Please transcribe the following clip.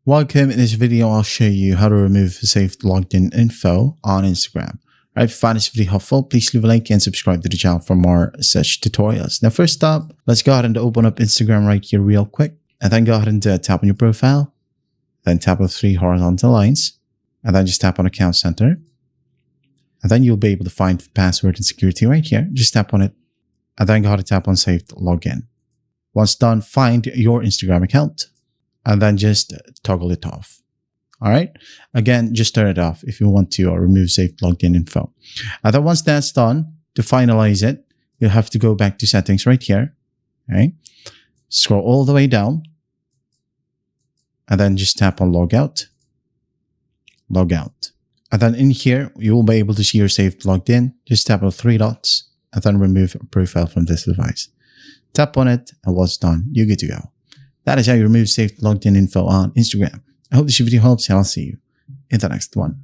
Welcome. In this video, I'll show you how to remove saved logged in info on Instagram. Right, if you find this video helpful, please leave a like and subscribe to the channel for more such tutorials. Now, first up, let's go ahead and open up Instagram right here real quick. And then go ahead and tap on your profile. Then tap on 3 horizontal lines. And then just tap on Account Center. And then you'll be able to find password and security right here. Just tap on it. And then go ahead and tap on Saved Login. Once done, find your Instagram account. And then just toggle it off. All right. Again, just turn it off if you want to remove saved logged in info. And then once that's done, to finalize it, you'll have to go back to settings right here. Okay. Scroll all the way down. And then just tap on log out. Log out. And then in here, you will be able to see your saved logged in. Just tap on 3 dots and then remove profile from this device. Tap on it, and once done, you're good to go. That is how you remove saved logged in info on Instagram. I hope this video helps, and I'll see you in the next one.